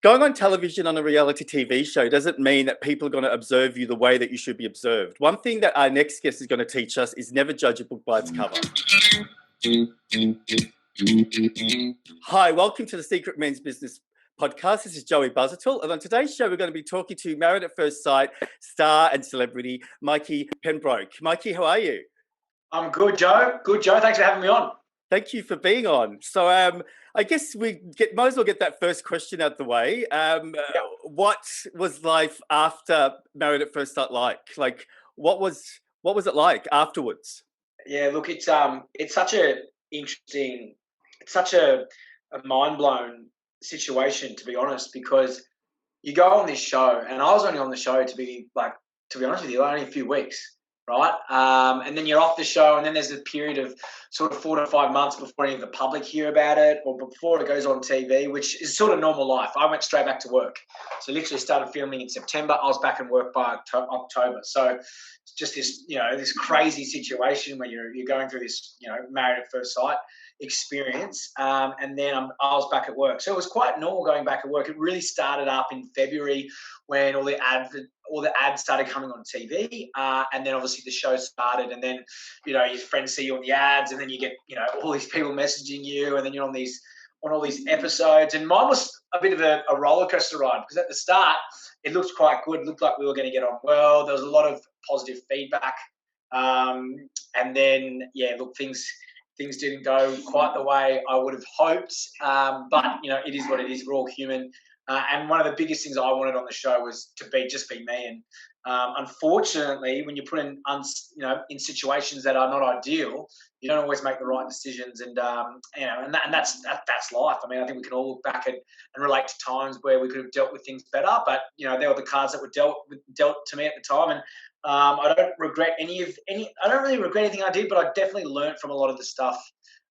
Going on television on a reality TV show doesn't mean that people are going to observe you the way that you should be observed. One thing that our next guest is going to teach us is never judge a book by its cover. Hi, welcome to the Secret Men's Business podcast. This is Joey Busuttil, and on today's show, we're going to be talking to Married at First Sight star and celebrity Mikey Pembroke. Mikey, how are you? I'm good, Joe. Good, Joe. Thanks for having me on. Thank you for being on. So I guess we might as well get that first question out the way. What was life after Married at First Sight like? Like, what was it like afterwards? Yeah, look, it's such a interesting, it's such a mind-blown situation, to be honest, because you go on this show, and I was only on the show to be honest with you, only a few weeks, right? And then you're off the show, and then there's a period of sort of 4 to 5 months before any of the public hear about it or before it goes on TV, which is sort of normal life. I went straight back to work. So literally started filming in September. I was back in work by October. So it's just this, this crazy situation where you're going through this, Married at First Sight experience. And then I was back at work. So it was quite normal going back at work. It really started up in February when all the ads started coming on TV, and then obviously the show started, and then your friends see you on the ads, and then you get all these people messaging you, and then you're on all these episodes. And mine was a bit of a roller coaster ride, because at the start it looked quite good. It looked like we were going to get on well. There was a lot of positive feedback, and then look, things didn't go quite the way I would have hoped, but it is what it is. We're all human. And one of the biggest things I wanted on the show was to just be me. And unfortunately, when you're put in situations that are not ideal, you don't always make the right decisions. And that's life. I mean, I think we can all look back and relate to times where we could have dealt with things better. But there were the cards that were dealt to me at the time. And I don't regret I don't really regret anything I did, but I definitely learned from a lot of the stuff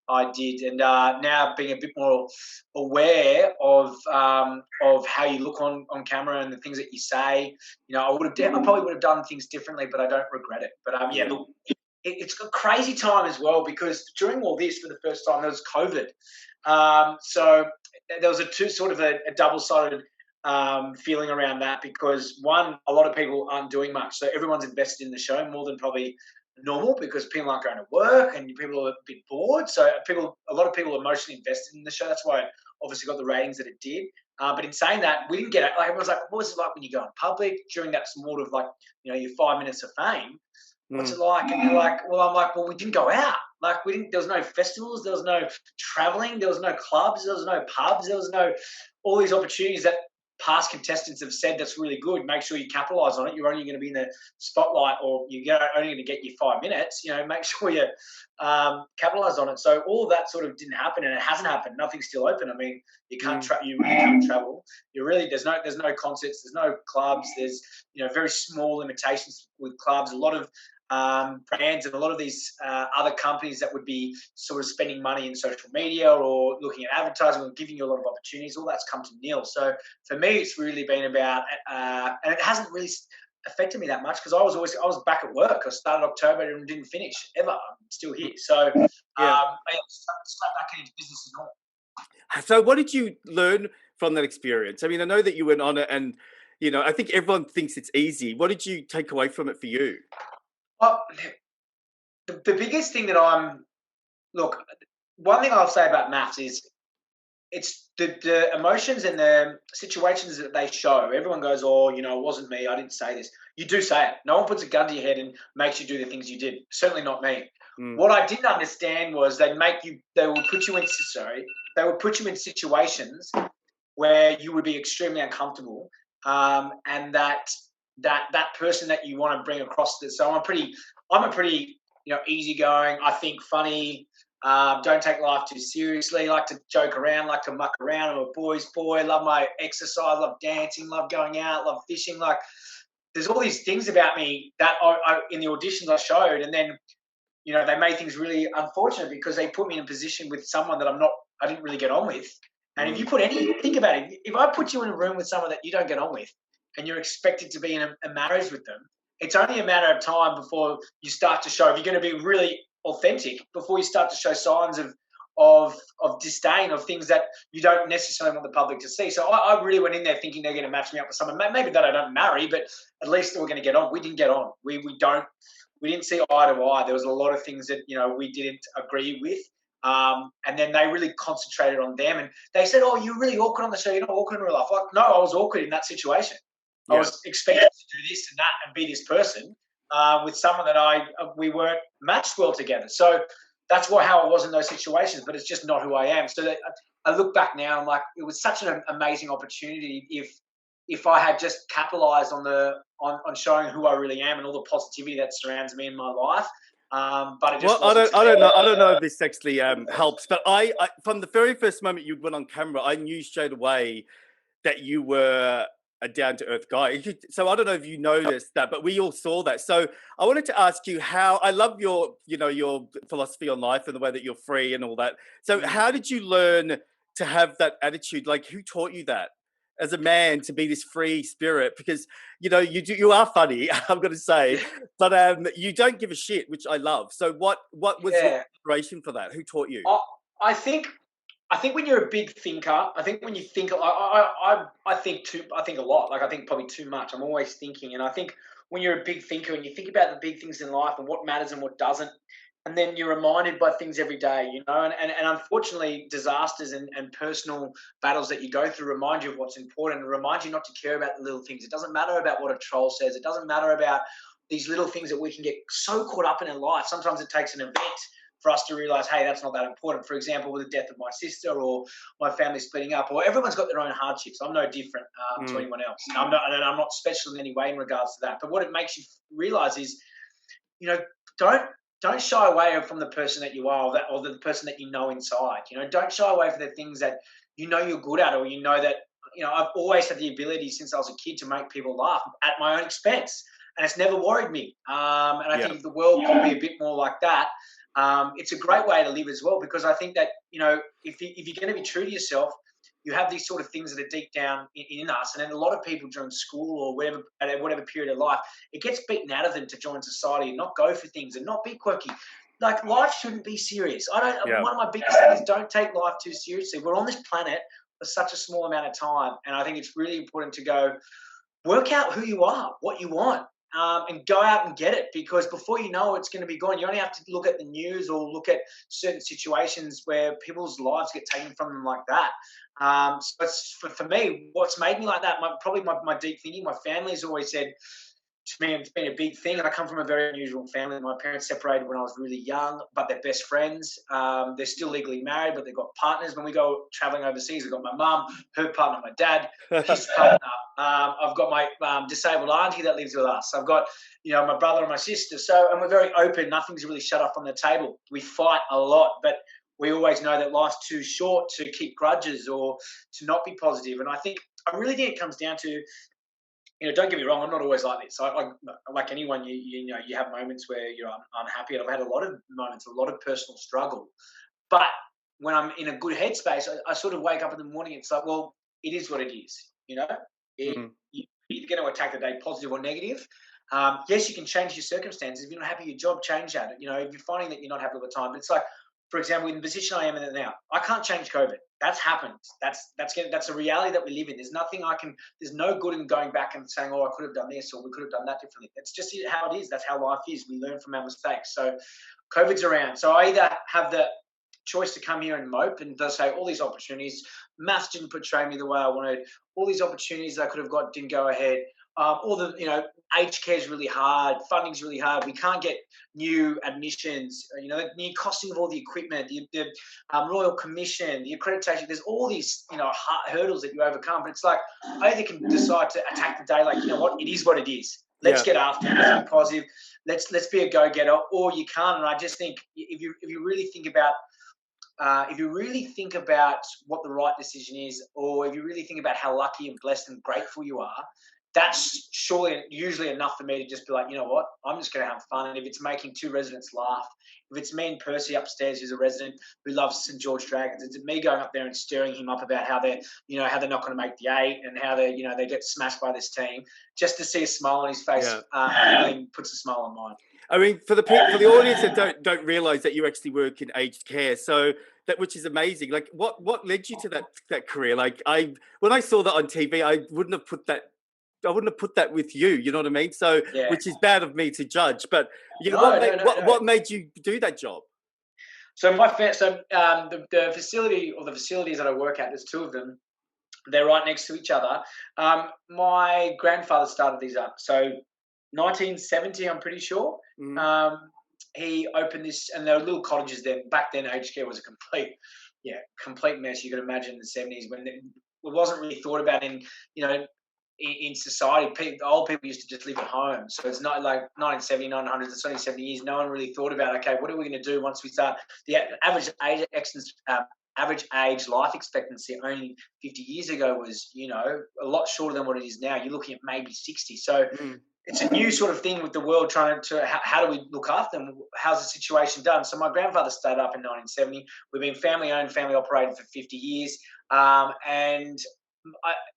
I did, and now being a bit more aware of how you look on camera and the things that you say, I probably would have done things differently, but I don't regret it. But look, it's a crazy time as well, because during all this, for the first time, there was COVID, so there was a double-sided feeling around that, because one, a lot of people aren't doing much, so everyone's invested in the show more than probably normal, because people aren't going to work and people are a bit bored. So a lot of people are emotionally invested in the show. That's why it obviously got the ratings that it did. But in saying that, we didn't get it. Like, everyone's like, what was it like when you go in public during that sort of your 5 minutes of fame? What's it like? And you're like, I'm like, we didn't go out. Like, there was no festivals, there was no traveling, there was no clubs, there was no pubs, there was no all these opportunities that past contestants have said that's really good. Make sure you capitalize on it. You're only going to be in the spotlight, or you're only going to get your 5 minutes. Make sure you capitalize on it. So all of that sort of didn't happen, and it hasn't happened. Nothing's still open. I mean, you really can't travel. There's no concerts, there's no clubs. There's very small limitations with clubs. A lot of brands and a lot of these other companies that would be sort of spending money in social media or looking at advertising or giving you a lot of opportunities, all that's come to nil. So for me, it's really been about, and it hasn't really affected me that much, because I was back at work. I started October and didn't finish ever. I'm still here. So I started back into business as normal. So what did you learn from that experience? I mean, I know that you went on it, and I think everyone thinks it's easy. What did you take away from it for you? Well, the biggest thing that one thing I'll say about MAFS is it's the emotions and the situations that they show. Everyone goes, it wasn't me, I didn't say this. You do say it. No one puts a gun to your head and makes you do the things you did. Certainly not me. What I didn't understand was they would put you in situations where you would be extremely uncomfortable, and that person that you want to bring across this. So I'm a pretty easygoing, I think funny, don't take life too seriously, like to joke around, like to muck around. I'm a boy's boy, love my exercise, love dancing, love going out, love fishing. Like, there's all these things about me that I in the auditions I showed, and then they made things really unfortunate, because they put me in a position with someone that I didn't really get on with. And if you think about it, if I put you in a room with someone that you don't get on with, and you're expected to be in a marriage with them, it's only a matter of time before you start to show, if you're going to be really authentic, before you start to show signs of of disdain, of things that you don't necessarily want the public to see. So I really went in there thinking they're going to match me up with someone, maybe that I don't marry, but at least we're going to get on. We didn't get on. We didn't see eye to eye. There was a lot of things that, you know, we didn't agree with. And then they really concentrated on them, and they said, "Oh, you're really awkward on the show. You're not awkward in real life." Like, no, I was awkward in that situation. I was expected to do this and that and be this person with someone that we weren't matched well together. So that's how I was in those situations. But it's just not who I am. So that, I look back now, and like, it was such an amazing opportunity. If I had just capitalized on showing who I really am and all the positivity that surrounds me in my life. But it just wasn't. I don't know if this actually helps, but I from the very first moment you went on camera, I knew straight away that you were a down-to-earth guy. So I don't know if you noticed that, but we all saw that. So I wanted to ask you how, I love your, you know, your philosophy on life and the way that you're free and all that. So how did you learn to have that attitude? Like, who taught you that as a man, to be this free spirit? Because, you know, you are funny, I'm going to say, but you don't give a shit, which I love. So what was your inspiration for that? Who taught you? I think when you're a big thinker, I think when you think, I think a lot. Like, I think probably too much. I'm always thinking, and I think when you're a big thinker and you think about the big things in life and what matters and what doesn't, and then you're reminded by things every day, you know, and unfortunately, disasters and personal battles that you go through remind you of what's important and remind you not to care about the little things. It doesn't matter about what a troll says. It doesn't matter about these little things that we can get so caught up in life. Sometimes it takes an event for us to realize, hey, that's not that important. For example, with the death of my sister, or my family splitting up, or everyone's got their own hardships. I'm no different to anyone else. I'm not special in any way in regards to that. But what it makes you realize is, you know, don't shy away from the person that you are, or the person that you know inside. You know, don't shy away from the things that you know you're good at, or you know that, you know, I've always had the ability since I was a kid to make people laugh at my own expense, and it's never worried me. And I think if the world could be a bit more like that, it's a great way to live as well, because I think that, you know, if you're going to be true to yourself, you have these sort of things that are deep down in us. And then a lot of people during school or whatever, at whatever period of life, it gets beaten out of them to join society and not go for things and not be quirky. Like, life shouldn't be serious. One of my biggest things is, don't take life too seriously. We're on this planet for such a small amount of time. And I think it's really important to go work out who you are, what you want. And go out and get it, because before you know it's going to be gone. You only have to look at the news or look at certain situations where people's lives get taken from them like that. So it's, for me, what's made me like that, probably my deep thinking. My family's always said to me, it's been a big thing. And I come from a very unusual family. My parents separated when I was really young, but they're best friends. They're still legally married, but they've got partners. When we go traveling overseas, I've got my mum, her partner, my dad, his partner. I've got my disabled auntie that lives with us. I've got, you know, my brother and my sister. So, and we're very open. Nothing's really shut off on the table. We fight a lot, but we always know that life's too short to keep grudges or to not be positive. And I really think it comes down to, you know, don't get me wrong, I'm not always like this. I like anyone, you know, you have moments where you're unhappy, and I've had a lot of moments, a lot of personal struggle. But when I'm in a good headspace, I sort of wake up in the morning. It's like, well, it is what it is. You know, you're either going to attack the day positive or negative. Yes, you can change your circumstances. If you're not happy with your job, change that. You know, if you're finding that you're not happy all the time, but it's like, for example, in the position I am in now, I can't change COVID. That's happened. That's a reality that we live in. There's no good in going back and saying, oh, I could have done this or we could have done that differently. It's just how it is. That's how life is. We learn from our mistakes. So COVID's around. So I either have the choice to come here and mope and they'll say all these opportunities, MAFS didn't portray me the way I wanted, all these opportunities I could have got didn't go ahead. All the, you know, aged care is really hard, funding's really hard. We can't get new admissions, you know, the new costing of all the equipment, the Royal Commission, the accreditation. There's all these, you know, hurdles that you overcome. But it's like, I either can decide to attack the day like, you know what, it is what it is. Let's get after it. Let's be positive. Let's be a go-getter. Or you can't. And I just think if you really think about what the right decision is, or if you really think about how lucky and blessed and grateful you are, that's usually enough for me to just be like, you know what, I'm just going to have fun. And if it's making two residents laugh, if it's me and Percy upstairs, who's a resident who loves St George Dragons, it's me going up there and stirring him up about how they're not going to make the 8 and how they get smashed by this team, just to see a smile on his face, really puts a smile on mine. I mean, for the audience that don't realize that you actually work in aged care, so that, which is amazing. Like, what led you to that career? Like, when I saw that on TV, I wouldn't have put that. I wouldn't have put that with you. You know what I mean? So, Yeah. which is bad of me to judge. But No, what made you do that job? So the facility, or the facilities that I work at, there's two of them. They're right next to each other. My grandfather started these up. So 1970, I'm pretty sure. Mm. He opened this, and there were little cottages then. Back then, aged care was a complete mess. You could imagine in the 70s when it wasn't really thought about in society. Old people used to just live at home. So it's not like 1970, 1900s, it's only 70 years. No one really thought about, okay, what are we going to do once we start? The average age life expectancy only 50 years ago was, a lot shorter than what it is now. You're looking at maybe 60. So it's a new sort of thing with the world trying to, how do we look after them? How's the situation done? So my grandfather started up in 1970. We've been family owned, family operated for 50 years. And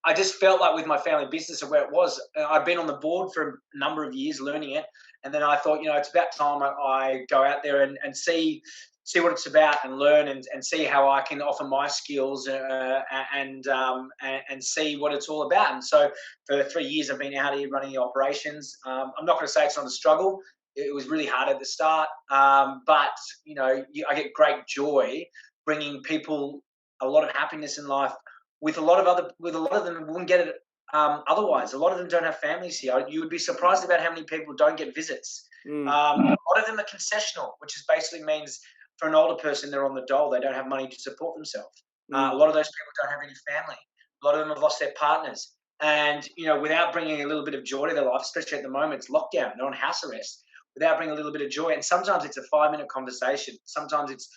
I just felt like with my family business and where it was, I'd been on the board for a number of years learning it. And then I thought, it's about time I go out there and see what it's about and learn and see how I can offer my skills and see what it's all about. And so for 3 years, I've been out here running the operations. I'm not going to say it's not a struggle. It was really hard at the start. But, I get great joy bringing people a lot of happiness in life. With a lot of them wouldn't get it otherwise. A lot of them don't have families here. You would be surprised about how many people don't get visits. A lot of them are concessional, which basically means for an older person, they're on the dole. They don't have money to support themselves. A lot of those people don't have any family. A lot of them have lost their partners. And, without bringing a little bit of joy to their life, especially at the moment, it's lockdown, they're on house arrest, without bringing a little bit of joy. And sometimes it's a 5-minute conversation. Sometimes it's,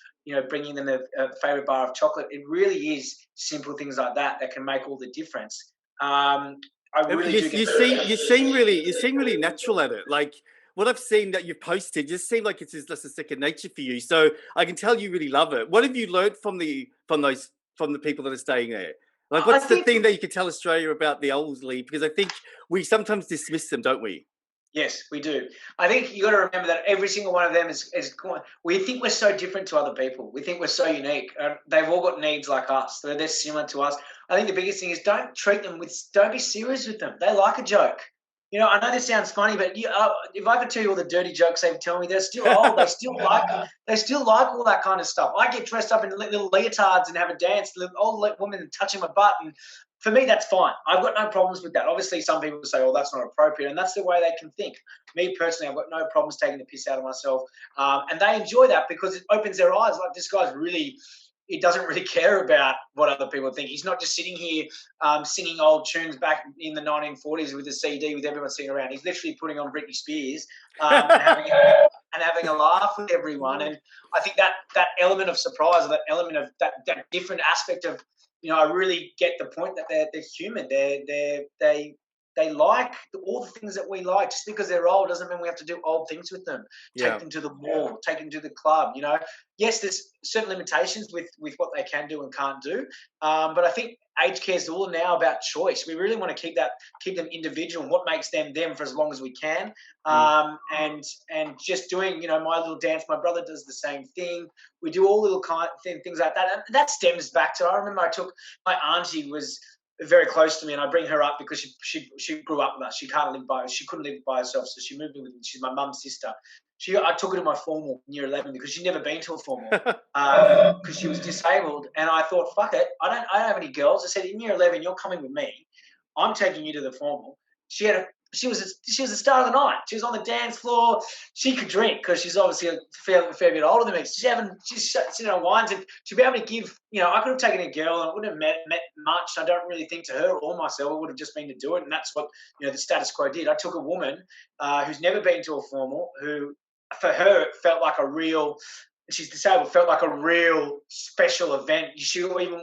bringing them a favorite bar of chocolate. It really is simple things like that can make all the difference. I really do. You seem really natural at it. Like what I've seen that you've posted, just seem like it's just a second nature for you. So I can tell you really love it. What have you learned from the people that are staying there? Like, what's the thing that you could tell Australia about the elderly? Because I think we sometimes dismiss them, don't we? Yes, we do. I think you got to remember that every single one of them is. We think we're so different to other people. We think we're so unique. They've all got needs like us. They're similar to us. I think the biggest thing is don't be serious with them. They like a joke. I know this sounds funny, but if I could tell you all the dirty jokes they tell me, they're still old. They still like all that kind of stuff. I get dressed up in little leotards and have a dance. Old women touching my butt, and for me, that's fine. I've got no problems with that. Obviously, some people say, "Oh, that's not appropriate," and that's the way they can think. Me personally, I've got no problems taking the piss out of myself, and they enjoy that because it opens their eyes. Like, this guy's really. He doesn't really care about what other people think. He's not just sitting here singing old tunes back in the 1940s with a CD with everyone sitting around. He's literally putting on Britney Spears and having a laugh with everyone. And I think that element of surprise, or that element of that different aspect of, I really get the point that they're human. They like all the things that we like. Just because they're old doesn't mean we have to do old things with them. Yeah. Take them to the mall, take them to the club. Yes, there's certain limitations with what they can do and can't do. But I think aged care is all now about choice. We really want to keep them individual and what makes them for as long as we can. And just doing, my little dance. My brother does the same thing. We do all little things like that. And that stems back to, I remember my auntie was very close to me, and I bring her up because she grew up with us. She couldn't live by herself, so she moved in with me. She's my mum's sister. I took her to my formal in year 11 because she'd never been to a formal because she was disabled. And I thought, fuck it, I don't have any girls. I said, in year 11, you're coming with me. I'm taking you to the formal. She was a star of the night. She was on the dance floor. She could drink because she's obviously a fair bit older than me. She's wines, and to be able to give, I could have taken a girl and it wouldn't have met much. I don't really think to her or myself. It would have just been to do it, and that's what the status quo did. I took a woman who's never been to a formal, who for her it felt like a real. She's disabled. Felt like a real special event. She even,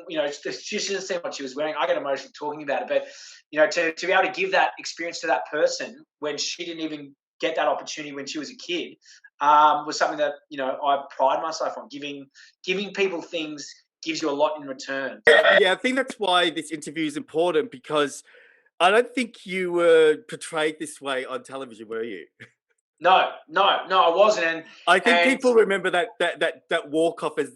she should have seen what she was wearing. I get emotional talking about it, but to be able to give that experience to that person when she didn't even get that opportunity when she was a kid was something that I pride myself on. Giving people things gives you a lot in return. Yeah, I think that's why this interview is important, because I don't think you were portrayed this way on television, were you? No, I wasn't. I think And people remember that walk off as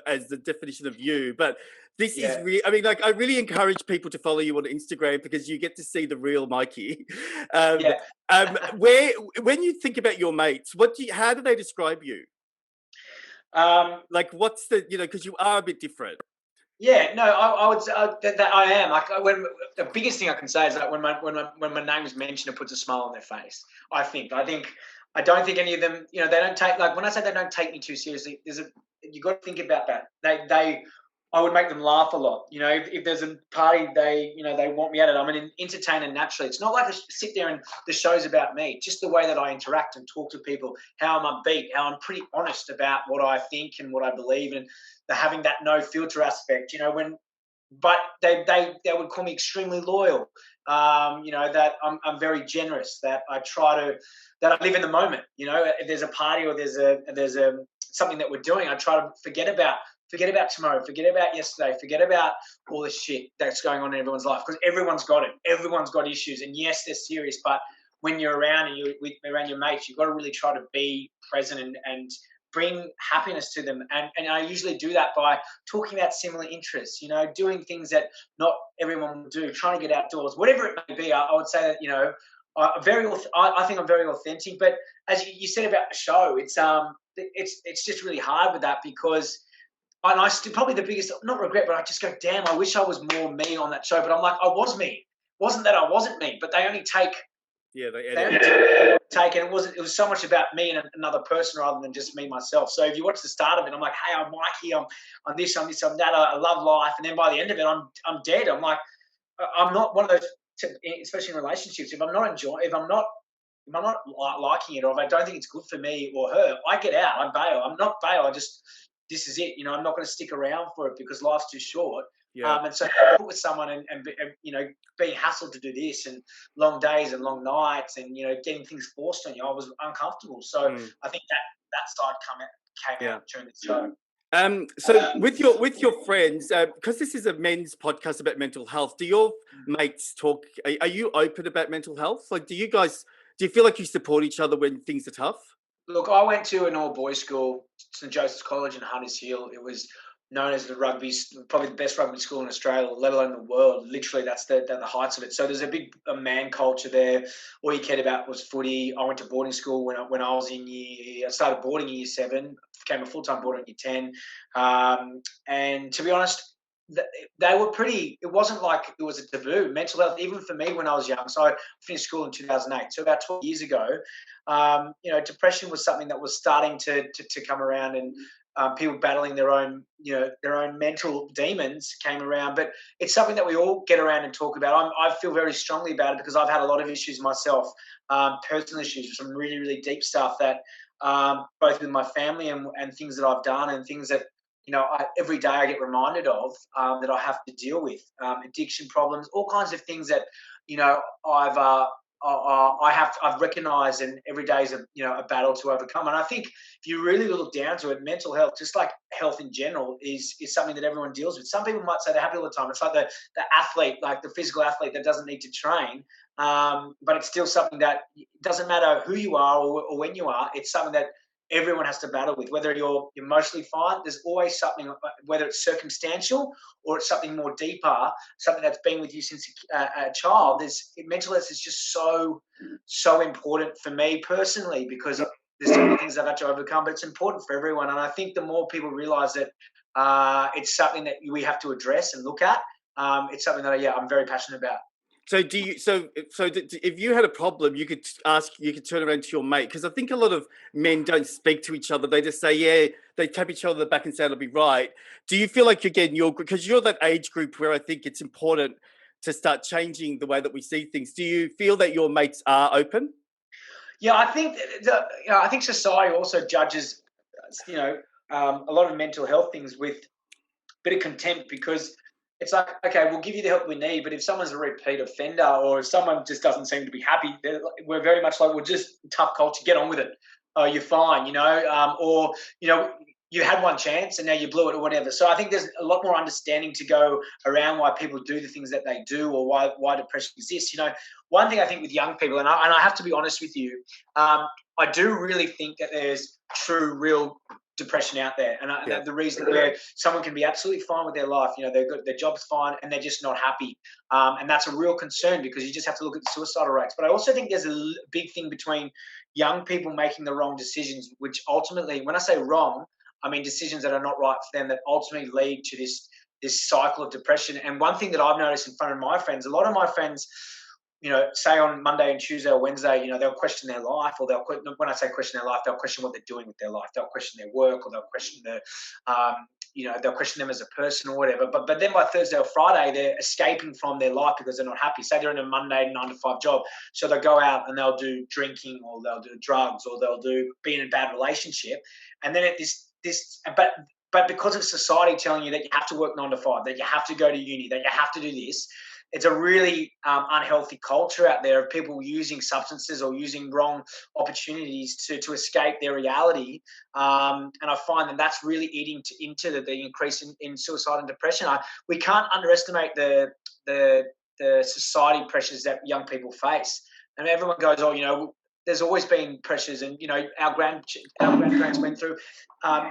as the definition of you, but this is yeah, real. I mean, like, I really encourage people to follow you on Instagram because you get to see the real Mikey. Um, yeah. where when you think about your mates, how do they describe you? um, Like, what's the because you are a bit different. Yeah, no, I would say that I am. Like, when the biggest thing I can say is that when my name is mentioned, it puts a smile on their face. I don't think any of them, they don't take, like, when I say they don't take me too seriously, you got to think about that. I would make them laugh a lot. If there's a party, they want me at it. I'm an entertainer naturally. It's not like I sit there and the show's about me. Just the way that I interact and talk to people, how I'm upbeat, how I'm pretty honest about what I think and what I believe, and having that no filter aspect. But they would call me extremely loyal. That I'm very generous. That I live in the moment. If there's a party or there's a something that we're doing, I try to forget about tomorrow, forget about yesterday, forget about all the shit that's going on in everyone's life, because everyone's got it. Everyone's got issues, and yes, they're serious. But when you're around and around your mates, you've got to really try to be present and bring happiness to them. And I usually do that by talking about similar interests, doing things that not everyone will do, trying to get outdoors, whatever it may be. I would say that, I think I'm very authentic. But as you said about the show, it's just really hard with that, because and I still, probably the biggest, not regret, but I just go, damn, I wish I was more me on that show. But I'm like, I was me. It wasn't that I wasn't me, but they only take Yeah, they they edit. only take, and it was so much about me and another person rather than just me myself. So if you watch the start of it, I'm like, hey, I'm Mikey, I'm this, I'm this, I'm that. I love life, and then by the end of it, I'm dead. I'm like, I'm not one of those, especially in relationships. If I'm not liking it, or if I don't think it's good for me or her, I get out. I bail. I'm not bail. This is it. I'm not going to stick around for it, because life's too short. Yeah. And so put with someone and being hassled to do this, and long days and long nights, and getting things forced on you, I was uncomfortable. So I think that side came out during the show. So with your friends, because this is a men's podcast about mental health, do your mates talk? Are you open about mental health? Like, do you feel like you support each other when things are tough? Look, I went to an all-boys school, St Joseph's College in Hunters Hill. It was known as probably the best rugby school in Australia, let alone the world. Literally, that's the heights of it. So there's a big man culture there. All you cared about was footy. I went to boarding school when I was I started boarding in year 7, became a full-time boarder in year 10. And to be honest, they were pretty, it wasn't like it was a taboo. Mental health, even for me when I was young. So I finished school in 2008. So about 12 years ago, depression was something that was starting to come around, and people battling their own mental demons came around. But it's something that we all get around and talk about. I feel very strongly about it, because I've had a lot of issues myself, personal issues, some really, really deep stuff that both with my family and things that I've done, and things that every day I get reminded of, that I have to deal with, addiction problems, all kinds of things that I've recognised, and every day is a battle to overcome. And I think if you really look down to it, mental health, just like health in general, is something that everyone deals with. Some people might say they're happy all the time. It's like the athlete, like the physical athlete that doesn't need to train, but it's still something that doesn't matter who you are or when you are. It's something that everyone has to battle with. Whether you're emotionally fine, there's always something, whether it's circumstantial or it's something more deeper, something that's been with you since a child. Mental health is just so important for me personally, because there's so many things I've had to overcome, but it's important for everyone. And I think the more people realise that it's something that we have to address and look at, it's something that I'm very passionate about. So do you? So if you had a problem, you could turn around to your mate, because I think a lot of men don't speak to each other. They just say, yeah, they tap each other on the back and say it'll be right. Do you feel like you're getting because you're that age group where I think it's important to start changing the way that we see things? Do you feel that your mates are open? Yeah, I think I think society also judges, a lot of mental health things with a bit of contempt, because it's like, okay, we'll give you the help we need, but if someone's a repeat offender, or if someone just doesn't seem to be happy, we're very much like, we're just tough culture, get on with it. Oh, you're fine, or you had one chance and now you blew it or whatever. So I think there's a lot more understanding to go around why people do the things that they do, or why depression exists. You know, one thing I think with young people, and I have to be honest with you, I do really think that there's true, real depression out there, and the reason where someone can be absolutely fine with their life, you know, they've got their job's fine and they're just not happy, and that's a real concern, because you just have to look at the suicidal rates. But I also think there's a big thing between young people making the wrong decisions, which ultimately, when I say wrong, I mean decisions that are not right for them, that ultimately lead to this cycle of depression. And one thing that I've noticed in front of my friends, a lot of my friends, you know, say on Monday and Tuesday or Wednesday, you know, they'll question their life, or when I say question their life, they'll question what they're doing with their life. They'll question their work, or they'll question you know, they'll question them as a person or whatever. But then by Thursday or Friday, they're escaping from their life because they're not happy. Say they're in a Monday 9-to-5 job, so they'll go out and they'll do drinking, or they'll do drugs, or they'll be in a bad relationship, and then but because of society telling you that you have to work 9-to-5, that you have to go to uni, that you have to do this, it's a really unhealthy culture out there of people using substances or using wrong opportunities to escape their reality. And I find that that's really eating into the increase in suicide and depression. We can't underestimate the society pressures that young people face. And everyone goes, oh, you know, there's always been pressures, and you know, our grandparents went through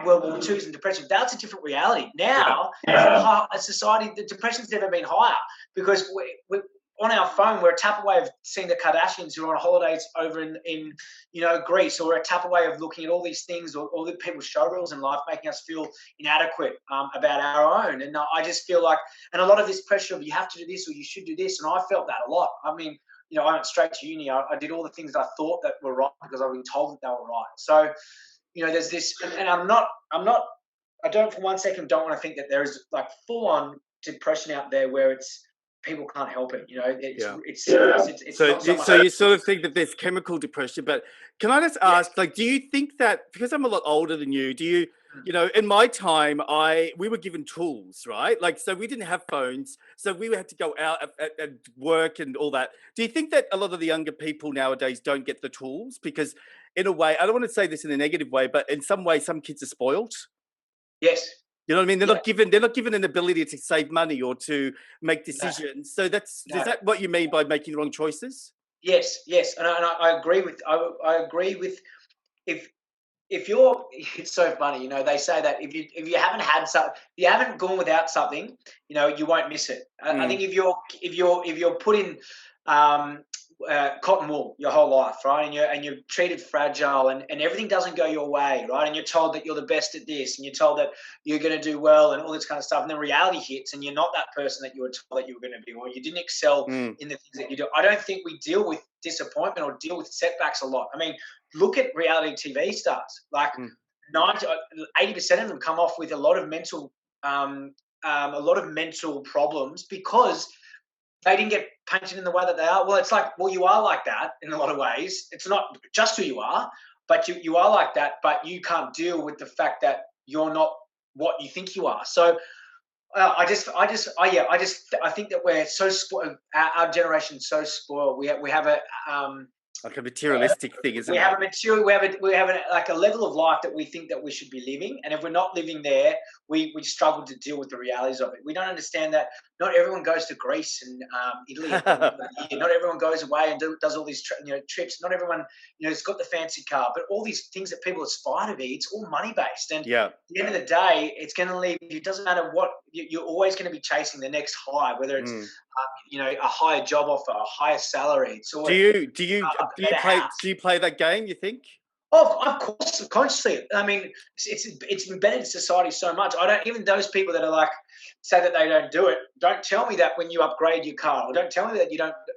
World War II's and depression. That's a different reality. Now, a society, the depression's never been higher, because we're on our phone. We're a tap away of seeing the Kardashians who are on holidays over in you know, Greece, or a tap away of looking at all these things, or all the people's showreels in life, making us feel inadequate about our own. And I just feel like, and a lot of this pressure of you have to do this or you should do this, and I felt that a lot. I mean, you know, I went straight to uni. I did all the things that I thought that were right because I've been told that they were right. So, you know, there's this, and I don't for one second don't want to think that there is like full on depression out there where it's people can't help it. You know, it's so not so much. So you sort of think that there's chemical depression, but can I just ask, like, do you think that, because I'm a lot older than you, do you, you know, in my time, we were given tools, right? Like, so we didn't have phones, so we had to go out and work and all that. Do you think that a lot of the younger people nowadays don't get the tools? Because in a way, I don't want to say this in a negative way, but in some way, some kids are spoiled. Yes. You know what I mean? They're not given an ability to save money or to make decisions. So is that what you mean by making the wrong choices? Yes, and I agree with. I agree with if you're. It's so funny, you know. They say that if you haven't had something, if you haven't gone without something, you know, you won't miss it. I think if you're put in cotton wool your whole life, right, and you're treated fragile, and everything doesn't go your way, right, and you're told that you're the best at this, and you're told that you're going to do well and all this kind of stuff, and then reality hits and you're not that person that you were told that you were going to be, or you didn't excel in the things that you do. I don't think we deal with disappointment or deal with setbacks a lot. I mean, look at reality TV stars. Like 80% of them come off with a lot of mental problems because they didn't get painted in the way that they are. Well, it's like, well, you are like that in a lot of ways. It's not just who you are, but you are like that, but you can't deal with the fact that you're not what you think you are. So I think that we're so spoiled. Our generation's so spoiled. We have a like a materialistic thing, isn't it? We have like a level of life that we think that we should be living, and if we're not living there, we struggle to deal with the realities of it. We don't understand that not everyone goes to Greece and Italy. Not everyone goes away and does all these trips. Not everyone has got the fancy car, but all these things that people aspire to be, it's all money based. And at the end of the day, it's going to leave you. It doesn't matter what you're always going to be chasing the next high, whether it's a higher job offer, a higher salary. It's always, do you play that game, you think? Oh, of course, consciously. I mean, it's embedded in society so much. I don't, even those people that are like, say that they don't do it, don't tell me that when you upgrade your car, or don't tell me that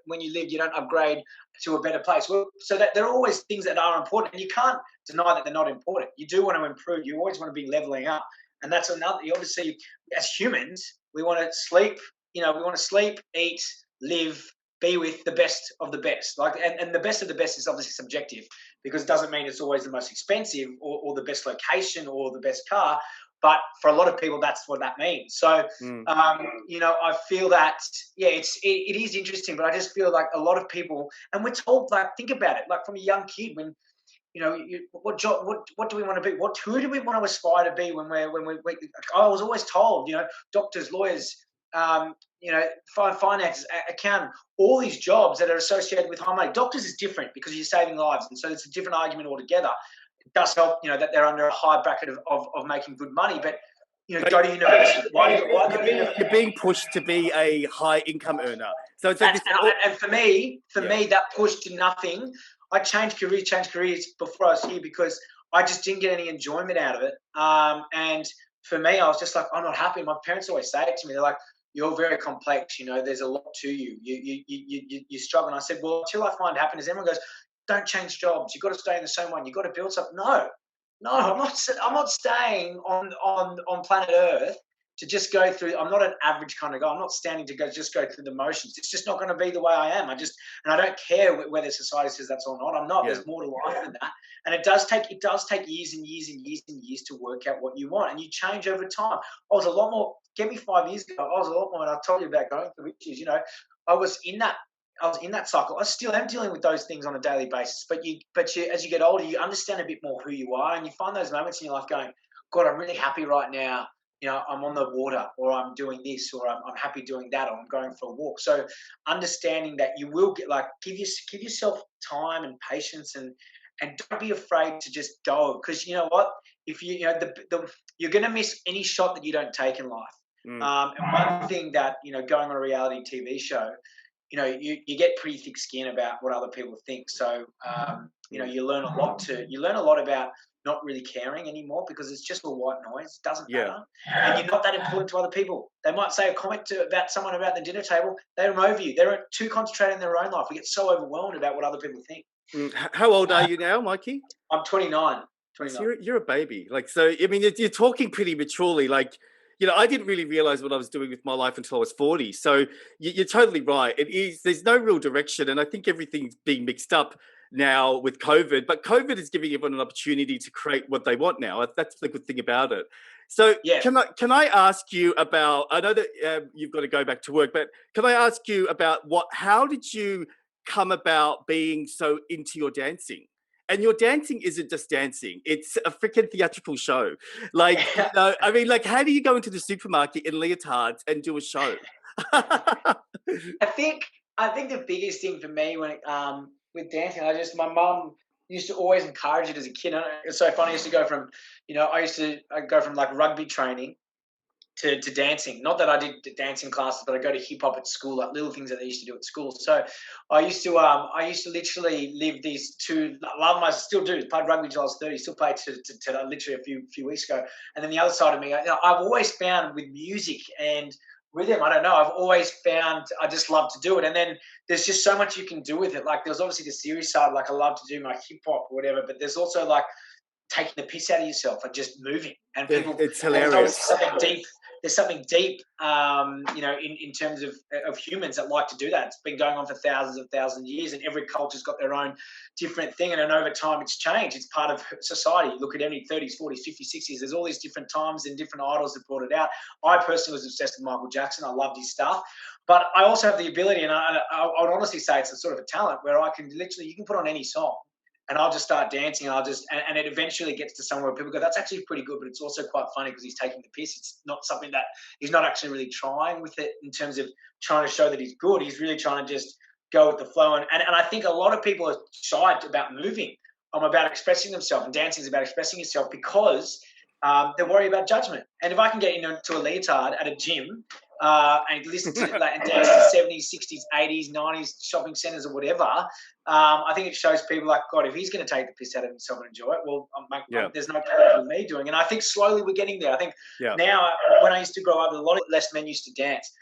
when you live, you don't upgrade to a better place. Well, so that there are always things that are important, and you can't deny that they're not important. You do want to improve. You always want to be leveling up. And that's another, obviously, as humans, we want to sleep, we want to sleep, eat, live, be with the best of the best. And the best of the best is obviously subjective, because it doesn't mean it's always the most expensive or the best location or the best car. But for a lot of people, that's what that means. So, I feel that, it is interesting, but I just feel like a lot of people, and we're told, like, think about it, like from a young kid, when, what job, what do we want to be? Who do we want to aspire to be I was always told, doctors, lawyers, finance, accountant, all these jobs that are associated with high money. Doctors is different because you're saving lives, and so it's a different argument altogether. It does help, that they're under a high bracket of making good money, but go to university. Why go to university? You're being pushed to be a high income earner. So it's like this. And for me, that push to nothing. I changed careers before I was here because I just didn't get any enjoyment out of it. And for me, I was just like, I'm not happy. My parents always say it to me. They're like, you're very complex. There's a lot to you. You struggle. And I said, well, until I find happiness, everyone goes, don't change jobs. You've got to stay in the same one. You've got to build something. No, I'm not staying on planet Earth to just go through. I'm not an average kind of guy. I'm not standing to just go through the motions. It's just not going to be the way I am. And I don't care whether society says that's or not. I'm not. Yeah. There's more to life than that. And it does take years and years and years and years to work out what you want. And you change over time. I was a lot more. Get me 5 years ago. I was a lot more. And I told you about going through riches. I was in that cycle. I still am dealing with those things on a daily basis. But as you get older, you understand a bit more who you are, and you find those moments in your life going, God, I'm really happy right now. I'm on the water, or I'm doing this, or I'm happy doing that, or I'm going for a walk. So understanding that you will get give yourself time and patience, and don't be afraid to just go, because you know what? If you're going to miss any shot that you don't take in life. And one thing that going on a reality TV show, you get pretty thick skin about what other people think. So you learn a lot about not really caring anymore, because it's just all white noise. It doesn't matter. And you're not that important to other people. They might say a comment about someone about the dinner table. They remove you. They're too concentrated in their own life. We get so overwhelmed about what other people think. How old are you now, Mikey? I'm 29. So you're a baby. So, I mean, you're talking pretty maturely. I didn't really realize what I was doing with my life until I was 40. So you're totally right. There's no real direction. And I think everything's being mixed up now with COVID, but COVID is giving everyone an opportunity to create what they want now. That's the good thing about it. So can I ask you about, I know that you've got to go back to work, but can I ask you about how did you come about being so into your dancing? And your dancing isn't just dancing. It's a freaking theatrical show. How do you go into the supermarket in leotards and do a show? I think the biggest thing for me with dancing, my mum used to always encourage it as a kid. It's so funny. I used to go from, I'd go from rugby training to dancing. Not that I did dancing classes, but I go to hip hop at school, little things that they used to do at school. So I used to literally live these two. I still do. Played rugby till I was 30. Still played to literally a few weeks ago. And then the other side of me, I've always found with music and rhythm, I don't know, I've always found I just love to do it. And then there's just so much you can do with it. There's obviously the serious side, I love to do my hip hop or whatever, but there's also taking the piss out of yourself and just moving. And people, it's hilarious. There's something deep, in terms of humans that like to do that. It's been going on for thousands of years, and every culture's got their own different thing. And then over time, it's changed. It's part of society. You look at any 30s, 40s, 50s, 60s. There's all these different times and different idols that brought it out. I personally was obsessed with Michael Jackson. I loved his stuff. But I also have the ability, and I would honestly say it's a sort of a talent where I can you can put on any song, and I'll just start dancing, and it eventually gets to somewhere where people go, that's actually pretty good, but it's also quite funny because he's taking the piss. It's not something that he's not actually really trying with it in terms of trying to show that he's good. He's really trying to just go with the flow. And I think a lot of people are shy about moving, about expressing themselves, and dancing is about expressing yourself because they're worried about judgment. And if I can get into a leotard at a gym and listen to and dance to 70s, 60s, 80s, 90s shopping centres or whatever, I think it shows people God, if he's going to take the piss out of himself and enjoy it, well, there's no problem with me doing it. And I think slowly we're getting there. I think now, when I used to grow up, a lot less men used to dance.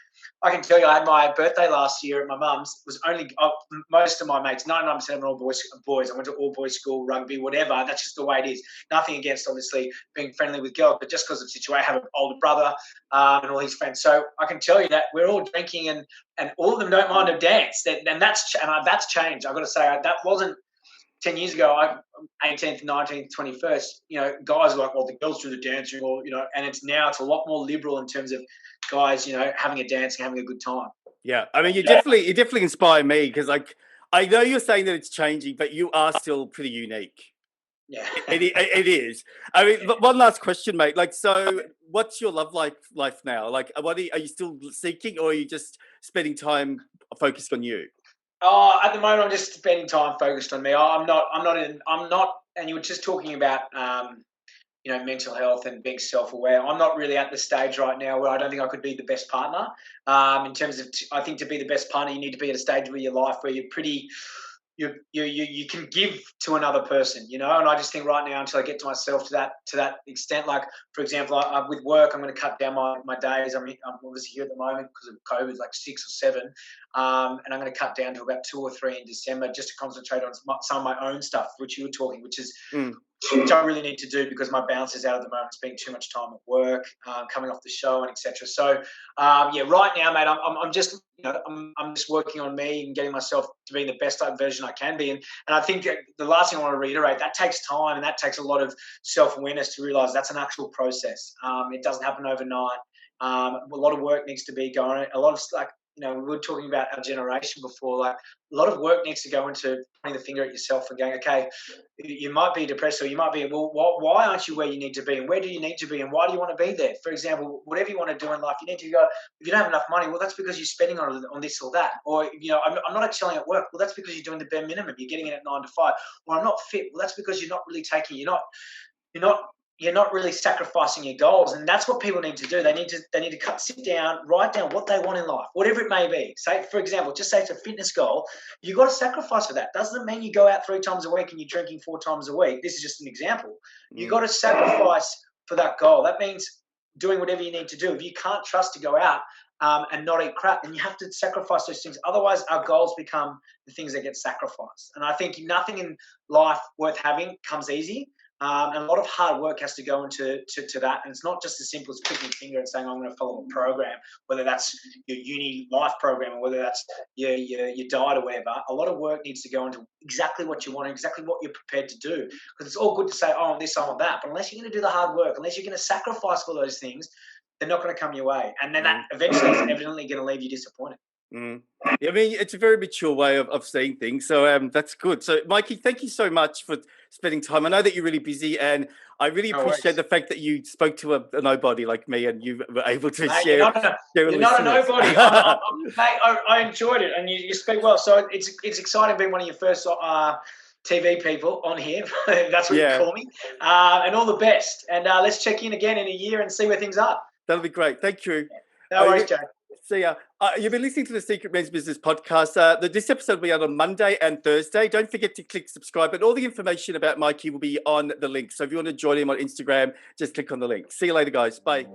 I can tell you, I had my birthday last year at my mum's. It was only most of my mates, 99% of them were all boys. I went to all boys school, rugby, whatever. That's just the way it is. Nothing against, obviously, being friendly with girls, but just because of the situation, I have an older brother and all his friends. So I can tell you that we're all drinking, and all of them don't mind a dance. And that's changed. I've got to say, that wasn't 10 years ago, 18th, 19th, 21st, guys were well, the girls do the dancing, and it's a lot more liberal in terms of guys, having a dance and having a good time. Yeah. I mean, you definitely inspire me because I know you're saying that it's changing, but you are still pretty unique. Yeah. It is. I mean, one last question, mate. Like, so what's your love life now? Like, are you still seeking, or are you just spending time focused on you? Oh, at the moment, I'm just spending time focused on me. I'm not. And you were just talking about, mental health and being self-aware. I'm not really at the stage right now where I don't think I could be the best partner. In terms of, I think to be the best partner, you need to be at a stage of your life where you're pretty, you can give to another person, and I just think right now, until I get to myself to that extent, like for example, with work, I'm going to cut down my days. I'm obviously here at the moment because of COVID, like 6 or 7, and I'm going to cut down to about 2 or 3 in December, just to concentrate on some of my own stuff, which you were talking, which I really need to do because my balance is out at the moment. Spending too much time at work, coming off the show, and etc. So, right now, mate, I'm just I'm just working on me and getting myself to be the best version I can be. And I think the last thing I want to reiterate, that takes time and that takes a lot of self-awareness to realize that's an actual process. It doesn't happen overnight. A lot of work needs to be going. A lot of we were talking about our generation before. Like a lot of work needs to go into pointing the finger at yourself and going, okay, you might be depressed, or you might be, well, why aren't you where you need to be, and where do you need to be, and why do you want to be there? For example, whatever you want to do in life, you need to go. If you don't have enough money, well, that's because you're spending on this or that. Or I'm not excelling at work. Well, that's because you're doing the bare minimum. You're getting in at 9 to 5. Or I'm not fit. Well, that's because you're not really taking. You're not really sacrificing your goals, and that's what people need to do. They need to sit down, write down what they want in life, whatever it may be. Say, for example, just say it's a fitness goal. You've got to sacrifice for that. Doesn't mean you go out 3 times a week and you're drinking 4 times a week. This is just an example. You've got to sacrifice for that goal. That means doing whatever you need to do. If you can't trust to go out and not eat crap, then you have to sacrifice those things. Otherwise, our goals become the things that get sacrificed. And I think nothing in life worth having comes easy. And a lot of hard work has to go into that. And it's not just as simple as clicking your finger and saying, I'm going to follow a program, whether that's your uni life program or whether that's your diet or whatever. A lot of work needs to go into exactly what you want, exactly what you're prepared to do. Because it's all good to say, oh, I want this, I want that. But unless you're going to do the hard work, unless you're going to sacrifice for those things, they're not going to come your way. And then that eventually is evidently going to leave you disappointed. I mean, it's a very mature way of seeing things. So that's good. So, Mikey, thank you so much for spending time. I know that you're really busy, and I really appreciate the fact that you spoke to a nobody like me, and you were able to share. You're not a nobody. Mate, I enjoyed it, and you speak well. So it's exciting being one of your first TV people on here. That's what you call me. And all the best. And let's check in again in a year and see where things are. That'll be great. Thank you. No worries, Jay. See ya. You've been listening to the Secret Men's Business podcast. This episode will be out on Monday and Thursday. Don't forget to click subscribe, and all the information about Mikey will be on the link. So if you want to join him on Instagram, just click on the link. See you later, guys. Bye.